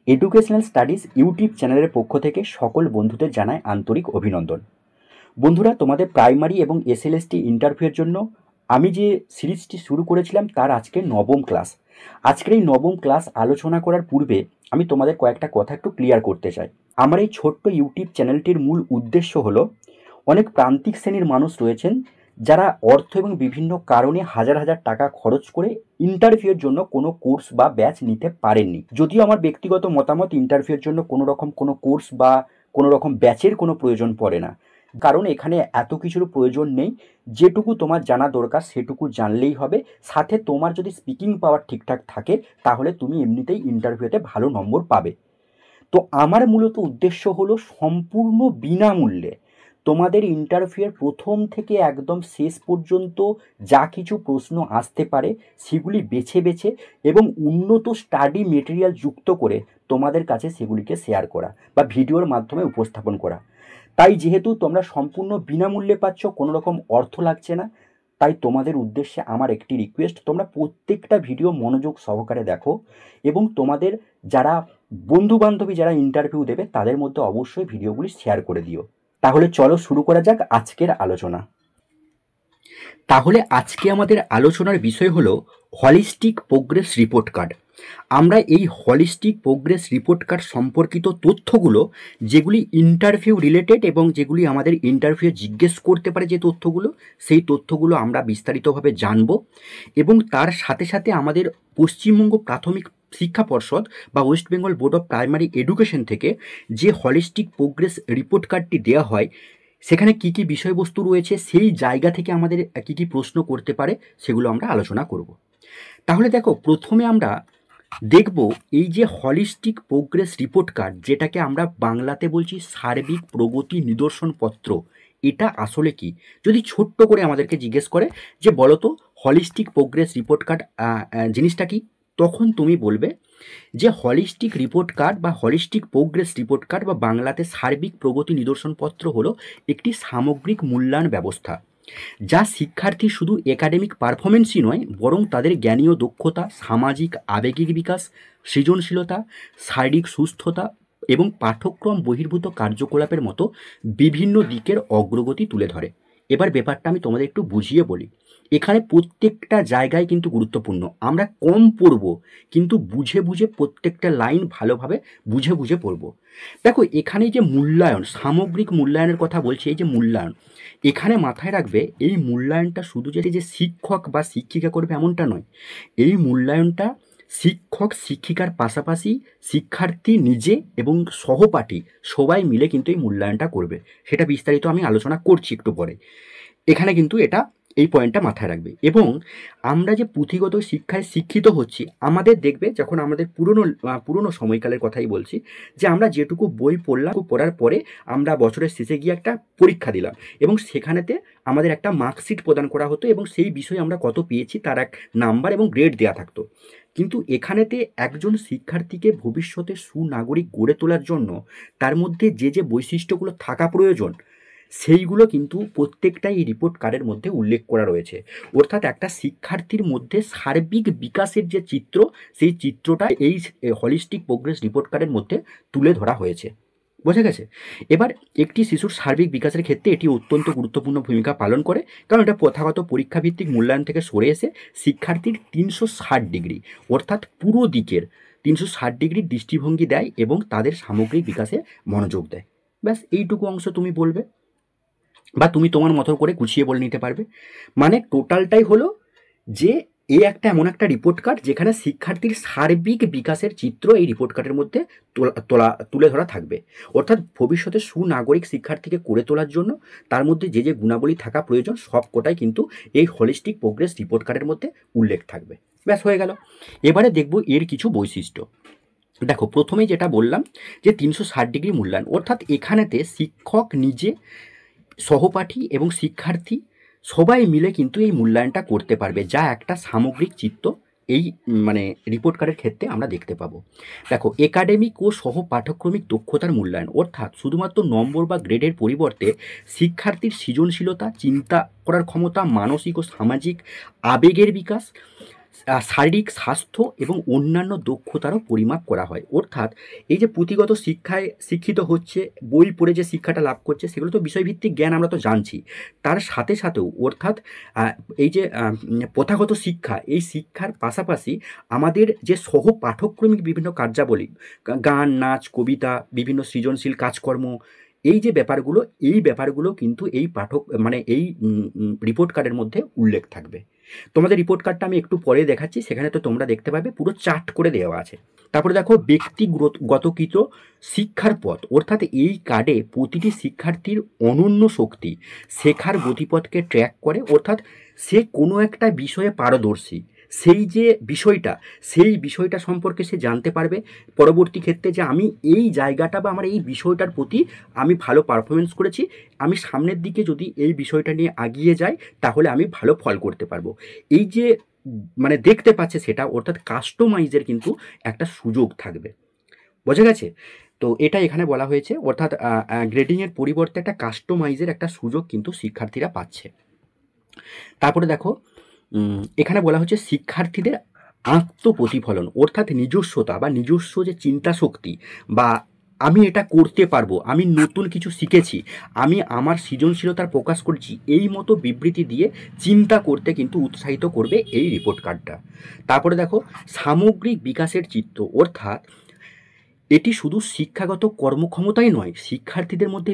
Educational studies YouTube চ্যানেলের পক্ষ থেকে সকল বন্ধুদের জানায় আন্তরিক অভিনন্দন। বন্ধুরা, তোমাদের প্রাইমারি এবং এসএলএসটি ইন্টারভিউয়ের জন্য আমি যে সিরিজটি শুরু করেছিলাম তার আজকে নবম ক্লাস। আজকের এই নবম ক্লাস আলোচনা করার পূর্বে আমি তোমাদের কয়েকটা কথা একটু ক্লিয়ার করতে চাই। আমার এই ছোট্ট ইউটিউব চ্যানেলটির মূল উদ্দেশ্য হলো, অনেক প্রান্তিক শ্রেণীর মানুষ রয়েছেন যারা অর্থ এবং বিভিন্ন কারণে হাজার হাজার টাকা খরচ করে ইন্টারভিউয়ের জন্য কোনো কোর্স বা ব্যাচ নিতে পারেননি। যদিও আমার ব্যক্তিগত মতামত, ইন্টারভিউয়ের জন্য কোনো রকম কোনো কোর্স বা কোনো রকম ব্যাচের কোনো প্রয়োজন পড়ে না, কারণ এখানে এত কিছুর প্রয়োজন নেই। যেটুকু তোমার জানা দরকার সেটুকু জানলেই হবে। সাথে তোমার যদি স্পিকিং পাওয়ার ঠিকঠাক থাকে তাহলে তুমি এমনিতেই ইন্টারভিউতে ভালো নম্বর পাবে। তো আমার মূলত উদ্দেশ্য হলো সম্পূর্ণ বিনামূল্যে তোমাদের ইন্টারভিউয়ের প্রথম থেকে একদম শেষ পর্যন্ত যা কিছু প্রশ্ন আসতে পারে সেগুলি বেছে বেছে এবং উন্নত স্টাডি মেটেরিয়াল যুক্ত করে তোমাদের কাছে সেগুলিকে শেয়ার করা বা ভিডিওর মাধ্যমে উপস্থাপন করা। তাই যেহেতু তোমরা সম্পূর্ণ বিনামূল্যে পাচ্ছ, কোনো রকম অর্থ লাগছে না, তাই তোমাদের উদ্দেশ্যে আমার একটি রিকোয়েস্ট, তোমরা প্রত্যেকটা ভিডিও মনোযোগ সহকারে দেখো এবং তোমাদের যারা বন্ধুবান্ধবী যারা ইন্টারভিউ দেবে তাদের মধ্যে অবশ্যই ভিডিওগুলি শেয়ার করে দিও। তাহলে চলো শুরু করা যাক আজকের আলোচনা। তাহলে আজকে আমাদের আলোচনার বিষয় হলো হলিস্টিক প্রোগ্রেস রিপোর্ট কার্ড। আমরা এই হলিস্টিক প্রোগ্রেস রিপোর্ট কার্ড সম্পর্কিত তথ্যগুলো, যেগুলি ইন্টারভিউ রিলেটেড এবং যেগুলি আমাদের ইন্টারভিউ জিজ্ঞেস করতে পারে যে তথ্যগুলো, সেই তথ্যগুলো আমরা বিস্তারিতভাবে জানব। এবং তার সাথে সাথে আমাদের পশ্চিমবঙ্গ প্রাথমিক শিক্ষা পর্ষদ বা West Bengal board of primary education থেকে যে হলিস্টিক প্রোগ্রেস রিপোর্ট কার্ডটি দেওয়া হয়, সেখানে কি কি বিষয়বস্তু রয়েছে, সেই জায়গা থেকে আমাদের কি কি প্রশ্ন করতে পারে সেগুলো আমরা আলোচনা করব। তাহলে দেখো, প্রথমে আমরা দেখব এই যে হলিস্টিক প্রোগ্রেস রিপোর্ট কার্ড, যেটাকে আমরা বাংলাতে বলছি সার্বিক প্রগতি নিদর্শনপত্র, এটা আসলে কি? যদি ছোট্ট করে আমাদেরকে জিজ্ঞেস করে যে বলো তো হলিস্টিক প্রোগ্রেস রিপোর্ট কার্ড জিনিসটা কি, তখন তুমি বলবে যে হলিস্টিক রিপোর্ট কার্ড বা হলিস্টিক প্রোগ্রেস রিপোর্ট কার্ড বা বাংলাতে সার্বিক প্রগতি নিদর্শনপত্র হলো একটি সামগ্রিক মূল্যায়ন ব্যবস্থা, যা শিক্ষার্থী শুধু একাডেমিক পারফরমেন্সই নয়, বরং তাদের জ্ঞানীয় দক্ষতা, সামাজিক আবেগিক বিকাশ, সৃজনশীলতা, শারীরিক সুস্থতা এবং পাঠ্যক্রম বহির্ভূত কার্যকলাপের মতো বিভিন্ন দিকের অগ্রগতি তুলে ধরে। এবার ব্যাপারটা আমি তোমাদের একটু বুঝিয়ে বলি। এখানে প্রত্যেকটা জায়গায় কিন্তু গুরুত্বপূর্ণ। আমরা কম পড়ব, কিন্তু বুঝে বুঝে প্রত্যেকটা লাইন ভালোভাবে বুঝে বুঝে পড়ব। দেখো, এখানে যে মূল্যায়ন, সামগ্রিক মূল্যায়নের কথা বলছি, এই যে মূল্যায়ন, এখানে মাথায় রাখবে এই মূল্যায়নটা শুধু যে শিক্ষক বা শিক্ষিকা করবে এমনটা নয়। এই মূল্যায়নটা শিক্ষক শিক্ষিকার পাশাপাশি শিক্ষার্থী নিজে এবং সহপাঠী সবাই মিলে কিন্তু এই মূল্যায়নটা করবে। সেটা বিস্তারিত আমি আলোচনা করছি একটু পরে। এখানে কিন্তু এটা এই পয়েন্টটা মাথায় রাখবে। এবং আমরা যে পুঁথিগত শিক্ষায় শিক্ষিত হচ্ছি, আমাদের দেখবে যখন আমাদের পুরনো সময়কালের কথাই বলছি, যে আমরা যেটুকু বই পড়লাম, পড়ার পরে আমরা বছরের শেষে গিয়ে একটা পরীক্ষা দিলাম এবং সেখানেতে আমাদের একটা মার্কশিট প্রদান করা হতো এবং সেই বিষয়ে আমরা কত পেয়েছি তার এক নাম্বার এবং গ্রেড দেওয়া থাকতো। কিন্তু এখানেতে একজন শিক্ষার্থীকে ভবিষ্যতে সুনাগরিক গড়ে তোলার জন্য তার মধ্যে যে বৈশিষ্ট্যগুলো থাকা প্রয়োজন, সেইগুলো কিন্তু প্রত্যেকটাই এই রিপোর্ট কার্ডের মধ্যে উল্লেখ করা রয়েছে। অর্থাৎ একটা শিক্ষার্থীর মধ্যে সার্বিক বিকাশের যে চিত্র, সেই চিত্রটা এই হলিস্টিক প্রোগ্রেস রিপোর্ট কার্ডের মধ্যে তুলে ধরা হয়েছে। বোঝা গেছে? এবার একটি শিশুর সার্বিক বিকাশের ক্ষেত্রে এটি অত্যন্ত গুরুত্বপূর্ণ ভূমিকা পালন করে, কারণ এটা প্রথাগত পরীক্ষাভিত্তিক মূল্যায়ন থেকে সরে এসে শিক্ষার্থীর 360 ডিগ্রি, অর্থাৎ পুরো দিকের 360 ডিগ্রির দৃষ্টিভঙ্গি দেয় এবং তাদের সামগ্রিক বিকাশে মনোযোগ দেয়। ব্যাস এইটুকু অংশ তুমি বলবে বা তুমি তোমার মতো করে গুছিয়ে বলে নিতে পারবে। মানে টোটালটাই হলো যে এই একটা এমন একটা রিপোর্ট কার্ড যেখানে শিক্ষার্থীর সার্বিক বিকাশের চিত্র এই রিপোর্ট কার্ডের মধ্যে তুলে ধরা থাকবে। অর্থাৎ ভবিষ্যতে সুনাগরিক শিক্ষার্থীকে করে তোলার জন্য তার মধ্যে যে গুণাবলী থাকা প্রয়োজন সব কোটাই কিন্তু এই হলিস্টিক প্রোগ্রেস রিপোর্ট কার্ডের মধ্যে উল্লেখ থাকবে। ব্যাস হয়ে গেল। এবারে দেখব এর কিছু বৈশিষ্ট্য। দেখো, প্রথমেই যেটা বললাম যে 360 ডিগ্রি মূল্যায়ন, অর্থাৎ এখানেতে শিক্ষক নিজে, সহপাঠী এবং শিক্ষার্থী সবাই মিলে কিন্তু এই মূল্যায়নটা করতে পারবে, যা একটা সামগ্রিক চিত্র এই রিপোর্ট কার্ডের ক্ষেত্রে আমরা দেখতে পাবো। দেখো, একাডেমিক ও সহ পাঠ্যক্রমিক দক্ষতার মূল্যায়ন, অর্থাৎ শুধুমাত্র নম্বর বা গ্রেডের পরিবর্তে শিক্ষার্থীর সৃজনশীলতা, চিন্তা করার ক্ষমতা, মানসিক ও সামাজিক আবেগের বিকাশ, শারীরিক স্বাস্থ্য এবং অন্যান্য দক্ষতারও পরিমাপ করা হয়। অর্থাৎ এই যে পুঁথিগত শিক্ষায় শিক্ষিত হচ্ছে, বই পড়ে যে শিক্ষাটা লাভ করছে, সেগুলো তো বিষয়ভিত্তিক জ্ঞান আমরা তো জানছি। তার সাথে সাথেও অর্থাৎ এই যে প্রথাগত শিক্ষা, এই শিক্ষার পাশাপাশি আমাদের যে সহ পাঠক্রমিক বিভিন্ন কার্যাবলী, গান, নাচ, কবিতা, বিভিন্ন সৃজনশীল কাজকর্ম, এই যে ব্যাপারগুলো, এই ব্যাপারগুলো কিন্তু এই পাঠক মানে এই রিপোর্ট কার্ডের মধ্যে উল্লেখ থাকবে। তোমাদের রিপোর্ট কার্ডটা আমি একটু পরে দেখাচ্ছি, সেখানে তো তোমরা দেখতে পাবে পুরো চার্ট করে দেওয়া আছে। তারপরে দেখো ব্যক্তিগতকৃত শিক্ষার পথ, অর্থাৎ এই কার্ডে প্রতিটি শিক্ষার্থীর অনন্য শক্তি, শেখার গতিপথকে ট্র্যাক করে। অর্থাৎ সে কোনো একটা বিষয়ে পারদর্শী, সেই যে বিষয়টা, সেই বিষয়টা সম্পর্কে সে জানতে পারবে পরবর্তী ক্ষেত্রে, যে আমি এই জায়গাটা বা আমার এই বিষয়টার প্রতি আমি ভালো পারফরমেন্স করেছি, আমি সামনের দিকে যদি এই বিষয়টা নিয়ে এগিয়ে যাই তাহলে আমি ভালো ফল করতে পারবো। এই যে মানে দেখতে পাচ্ছে সেটা, অর্থাৎ কাস্টমাইজের কিন্তু একটা সুযোগ থাকবে। বোঝা গেছে? তো এটা এখানে বলা হয়েছে, অর্থাৎ গ্রেডিংয়ের পরিবর্তে একটা কাস্টমাইজের একটা সুযোগ কিন্তু শিক্ষার্থীরা পাচ্ছে। তারপরে দেখো এখানে বলা হচ্ছে শিক্ষার্থীদের আত্মপ্রতিফলন, অর্থাৎ নিজস্বতা বা নিজস্ব যে চিন্তা শক্তি, বা আমি এটা করতে পারবো, আমি নতুন কিছু শিখেছি, আমি আমার সৃজনশীলতার প্রকাশ করছি, এই মতো বিবৃতি দিয়ে চিন্তা করতে কিন্তু উৎসাহিত করবে এই রিপোর্ট কার্ডটা। তারপরে দেখো সামগ্রিক বিকাশের চিত্র, অর্থাৎ এটি শুধু শিক্ষাগত কর্মক্ষমতাই নয়, শিক্ষার্থীদের মধ্যে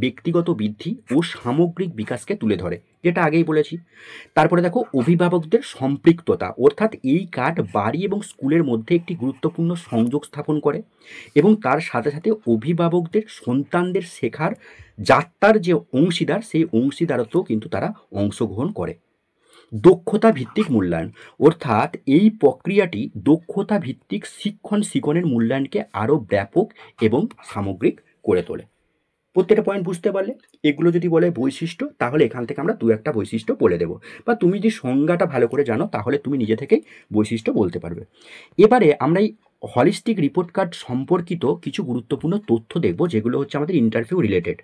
ব্যক্তিগত বৃদ্ধি ও সামগ্রিক বিকাশকে তুলে ধরে, যেটা আগেই বলেছি। তারপরে দেখো অভিভাবকদের সম্পৃক্ততা, অর্থাৎ এই কার্ড বাড়ি এবং স্কুলের মধ্যে একটি গুরুত্বপূর্ণ সংযোগ স্থাপন করে, এবং তার সাথে সাথে অভিভাবকদের সন্তানদের শেখার যাত্রার যে অংশীদার, সেই অংশীদারত্বও কিন্তু তারা অংশগ্রহণ করে। দক্ষতা ভিত্তিক মূল্যায়ন, অর্থাৎ এই প্রক্রিয়াটি দক্ষতা ভিত্তিক শিক্ষণের মূল্যায়নকে আরও ব্যাপক এবং সামগ্রিক করে তোলে। প্রত্যেকটা পয়েন্ট বুঝতে পারলে? এগুলো যদি বলে বৈশিষ্ট্য, তাহলে এখান থেকে আমরা দু একটা বৈশিষ্ট্য বলে দেবো, বা তুমি যদি সংজ্ঞাটা ভালো করে জানো তাহলে তুমি নিজে থেকেই বৈশিষ্ট্য বলতে পারবে। এবারে আমরা এই হলিস্টিক রিপোর্ট কার্ড সম্পর্কিত কিছু গুরুত্বপূর্ণ তথ্য দেখব, যেগুলো হচ্ছে আমাদের ইন্টারভিউ রিলেটেড।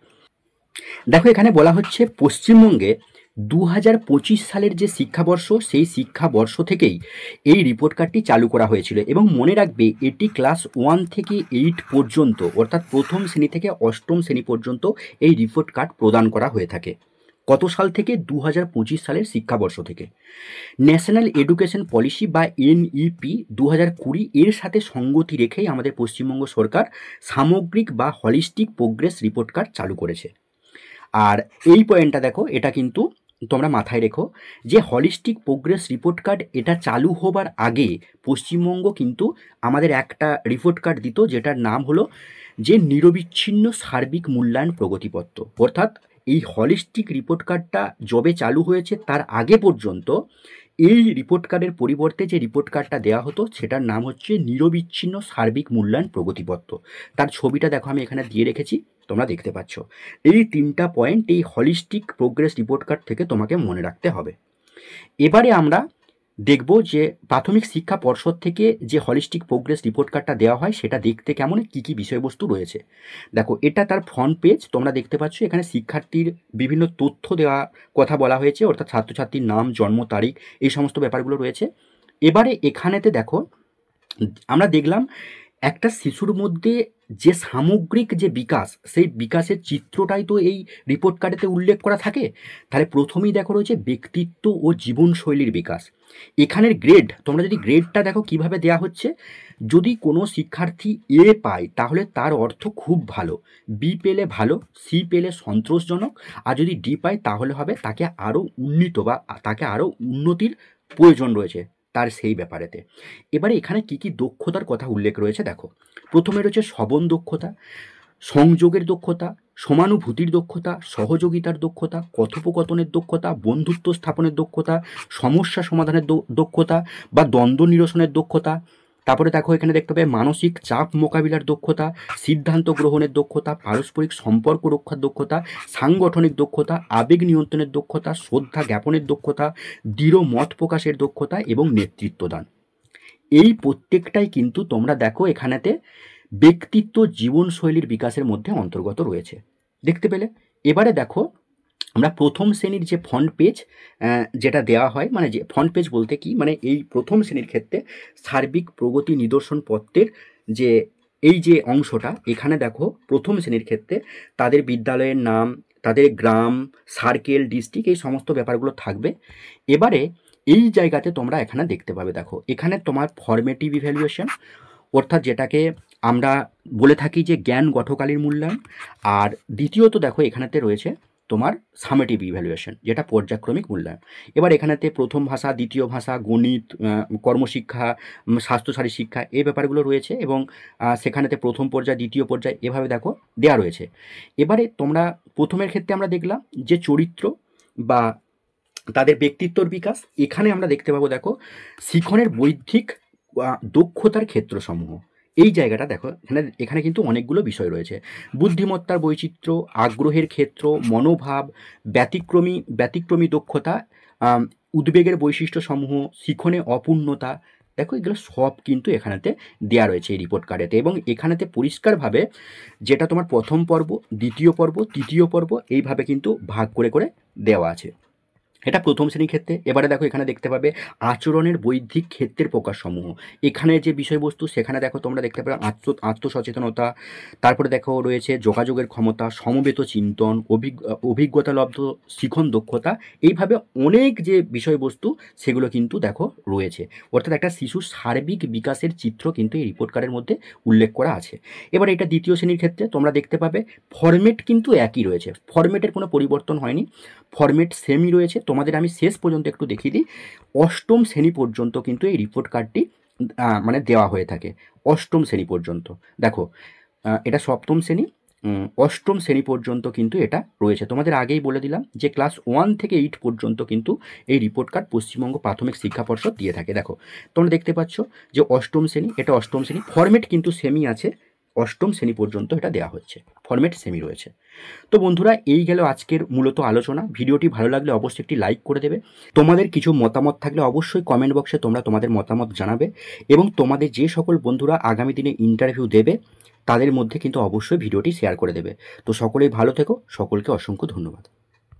দেখো এখানে বলা হচ্ছে পশ্চিমবঙ্গে 2025 সালের যে শিক্ষাবর্ষ, সেই শিক্ষাবর্ষ থেকেই এই রিপোর্ট কার্ডটি চালু করা হয়েছিল, এবং মনে রাখবে এটি ক্লাস 1 থেকে 8 পর্যন্ত, অর্থাৎ প্রথম শ্রেণী থেকে অষ্টম শ্রেণী পর্যন্ত এই রিপোর্ট কার্ড প্রদান করা হয়ে থাকে। কত সাল থেকে? 2025 সালের শিক্ষাবর্ষ থেকে। ন্যাশনাল এডুকেশন পলিসি বা NEP 2020 এর সাথে সঙ্গতি রেখেই আমাদের পশ্চিমবঙ্গ সরকার সামগ্রিক বা হলিস্টিক প্রোগ্রেস রিপোর্ট কার্ড চালু করেছে। আর এই পয়েন্টটা দেখো, এটা কিন্তু তোমরা মাথায় রেখো যে হলিস্টিক প্রোগ্রেস রিপোর্ট কার্ড এটা চালু হবার আগে পশ্চিমবঙ্গ কিন্তু আমাদের একটা রিপোর্ট কার্ড দিত, যেটার নাম হলো যে নিরবিচ্ছিন্ন সার্বিক মূল্যায়ন প্রগতিপত্র। অর্থাৎ এই হলিস্টিক রিপোর্ট কার্ডটা যবে চালু হয়েছে তার আগে পর্যন্ত এই রিপোর্ট কার্ডের পরিবর্তে যে রিপোর্ট কার্ডটা দেওয়া হতো সেটার নাম হচ্ছে নিরবিচ্ছিন্ন সার্বিক মূল্যায়ন প্রগতিপত্র। তার ছবিটা দেখো আমি এখানে দিয়ে রেখেছি, তোমরা দেখতে পাচ্ছ। এই তিনটা পয়েন্ট এই হলিস্টিক প্রোগ্রেস রিপোর্ট কার্ড থেকে তোমাকে মনে রাখতে হবে। এবারে আমরা দেখব যে প্রাথমিক শিক্ষা পর্ষদ থেকে যে হলিস্টিক প্রোগ্রেস রিপোর্ট কার্ডটা দেওয়া হয় সেটা দেখতে কেমন, কী কী বিষয়বস্তু রয়েছে। দেখো এটা তার ফ্রন্ট পেজ, তোমরা দেখতে পাচ্ছ এখানে শিক্ষার্থীর বিভিন্ন তথ্য দেওয়া কথা বলা হয়েছে, অর্থাৎ ছাত্রছাত্রীর নাম, জন্ম তারিখ, এই সমস্ত ব্যাপারগুলো রয়েছে। এবারে এখানেতে দেখো আমরা দেখলাম একটা শিশুর মধ্যে যে সামগ্রিক যে বিকাশ, সেই বিকাশের চিত্রটাই তো এই রিপোর্ট কার্ডেতে উল্লেখ করা থাকে। তাহলে প্রথমেই দেখো রয়েছে ব্যক্তিত্ব ও জীবনশৈলীর বিকাশ। এখানের গ্রেড, তোমরা যদি গ্রেডটা দেখো কিভাবে দেয়া হচ্ছে, যদি কোনো শিক্ষার্থী A পায় তাহলে তার অর্থ খুব ভালো, B পেলে ভালো, C পেলে সন্তোষজনক, আর যদি D পায় তাহলে হবে তাকে আরও উন্নীত বা তাকে আরও উন্নতির প্রয়োজন রয়েছে তার সেই ব্যাপারেতে। এবারে এখানে কী কী দক্ষতার কথা উল্লেখ রয়েছে দেখো। প্রথমে রয়েছে শ্রবণ দক্ষতা, সংযোগের দক্ষতা, সমানুভূতির দক্ষতা, সহযোগিতার দক্ষতা, কথোপকথনের দক্ষতা, বন্ধুত্ব স্থাপনের দক্ষতা, সমস্যা সমাধানের দক্ষতা বা দ্বন্দ্ব নিরসনের দক্ষতা। তারপরে দেখো এখানে দেখতে পাবে মানসিক চাপ মোকাবিলার দক্ষতা, সিদ্ধান্ত গ্রহণের দক্ষতা, পারস্পরিক সম্পর্ক রক্ষার দক্ষতা, সাংগঠনিক দক্ষতা, আবেগ নিয়ন্ত্রণের দক্ষতা, শ্রদ্ধা জ্ঞাপনের দক্ষতা, দৃঢ় মত প্রকাশের দক্ষতা এবং নেতৃত্বদান। এই প্রত্যেকটাই কিন্তু তোমরা দেখো এখানেতে ব্যক্তিত্ব জীবনশৈলীর বিকাশের মধ্যে অন্তর্গত রয়েছে, দেখতে পেলে। এবারে দেখো আমরা প্রথম শ্রেণীর যে ফ্রন্ট পেজ যেটা দেওয়া হয়, মানে যে ফ্রন্ট পেজ বলতে কি, মানে এই প্রথম শ্রেণীর ক্ষেত্রে সার্বিক প্রগতি নিদর্শন পত্রের যে এই যে অংশটা, এখানে দেখো প্রথম শ্রেণীর ক্ষেত্রে তাদের বিদ্যালয়ের নাম, তাদের গ্রাম, সার্কেল, ডিস্ট্রিক্ট, এই সমস্ত ব্যাপারগুলো থাকবে। এবারে এই জায়গাতে তোমরা এখানে দেখতে পাবে, দেখো এখানে তোমার ফরমেটিভ ইভ্যালুয়েশন, অর্থাৎ যেটাকে আমরা বলে থাকি যে জ্ঞান গঠকালীর মূল্যায়ন। আর দ্বিতীয়ত দেখো এখানেতে রয়েছে তোমার সামেটিভ ইভ্যালুয়েশন, যেটা পর্যায়ক্রমিক মূল্যায়ন। এবার এখানেতে প্রথম ভাষা, দ্বিতীয় ভাষা, গণিত, কর্মশিক্ষা, স্বাস্থ্যসারী শিক্ষা, এই ব্যাপারগুলো রয়েছে এবং সেখানেতে প্রথম পর্যায়, দ্বিতীয় পর্যায় এভাবে দেখো দেয়া রয়েছে। এবারে তোমরা প্রথমের ক্ষেত্রে আমরা দেখলাম যে চরিত্র বা তাদের ব্যক্তিত্বর বিকাশ। এখানে আমরা দেখতে পাবো দেখো শিখনের বৌদ্ধিক দক্ষতার ক্ষেত্রসমূহ, এই জায়গাটা দেখো এখানে এখানে কিন্তু অনেকগুলো বিষয় রয়েছে। বুদ্ধিমত্তার বৈচিত্র্য, আগ্রহের ক্ষেত্র, মনোভাব, ব্যতিক্রমী দক্ষতা, উদ্বেগের বৈশিষ্ট্যসমূহ, শিখনে অপূর্ণতা, দেখো এগুলো সব কিন্তু এখানেতে দেওয়া রয়েছে এই রিপোর্ট কার্ডেতে। এবং এখানেতে পরিষ্কারভাবে যেটা তোমার প্রথম পর্ব, দ্বিতীয় পর্ব, তৃতীয় পর্ব, এইভাবে কিন্তু ভাগ করে করে দেওয়া আছে। এটা প্রথম শ্রেণীর ক্ষেত্রে। এবারে দেখো এখানে দেখতে পাবে আচরণের বৌদ্ধিক ক্ষেত্রের প্রকাশসমূহ। এখানে যে বিষয়বস্তু, সেখানে দেখো তোমরা দেখতে পাবে আত্মসচেতনতা, তারপরে দেখো রয়েছে যোগাযোগের ক্ষমতা, সমবেত চিন্তন, অভিজ্ঞতালব্ধ শিখন দক্ষতা, এইভাবে অনেক যে বিষয়বস্তু সেগুলো কিন্তু দেখো রয়েছে। অর্থাৎ একটা শিশুর সার্বিক বিকাশের চিত্র কিন্তু এই রিপোর্ট কার্ডের মধ্যে উল্লেখ করা আছে। এবার এটা দ্বিতীয় শ্রেণীর ক্ষেত্রে তোমরা দেখতে পাবে ফরম্যাট কিন্তু একই রয়েছে, ফরম্যাটের কোনো পরিবর্তন হয়নি, ফরম্যাট সেমই রয়েছে। তোমাদের আমি শেষ পর্যন্ত একটু দেখিয়ে দিই, অষ্টম শ্রেণী পর্যন্ত কিন্তু এই রিপোর্ট কার্ডটি মানে দেওয়া হয়ে থাকে, অষ্টম শ্রেণী পর্যন্ত। দেখো এটা সপ্তম শ্রেণী, অষ্টম শ্রেণী পর্যন্ত কিন্তু এটা রয়েছে। তোমাদের আগেই বলে দিলাম যে ক্লাস 1 থেকে 8 পর্যন্ত কিন্তু এই রিপোর্ট কার্ড পশ্চিমবঙ্গ প্রাথমিক শিক্ষা পর্ষদ দিয়ে থাকে। দেখো তোমরা দেখতে পাচ্ছ যে অষ্টম শ্রেণী, এটা অষ্টম শ্রেণী, ফরম্যাট কিন্তু সেমই আছে, অষ্টম শ্রেণী পর্যন্ত এটা দেওয়া হচ্ছে, ফরম্যাট সেমি রয়েছে। তো বন্ধুরা এই গেল আজকের মূলত আলোচনা। ভিডিওটি ভালো লাগলে অবশ্যই একটি লাইক করে দেবে। তোমাদের কিছু মতামত থাকলে অবশ্যই কমেন্ট বক্সে তোমরা তোমাদের মতামত জানাবে, এবং তোমাদের যে সকল বন্ধুরা আগামী দিনে ইন্টারভিউ দেবে তাদের মধ্যে কিন্তু অবশ্যই ভিডিওটি শেয়ার করে দেবে। তো সকলেই ভালো থেকো, সকলকে অসংখ্য ধন্যবাদ।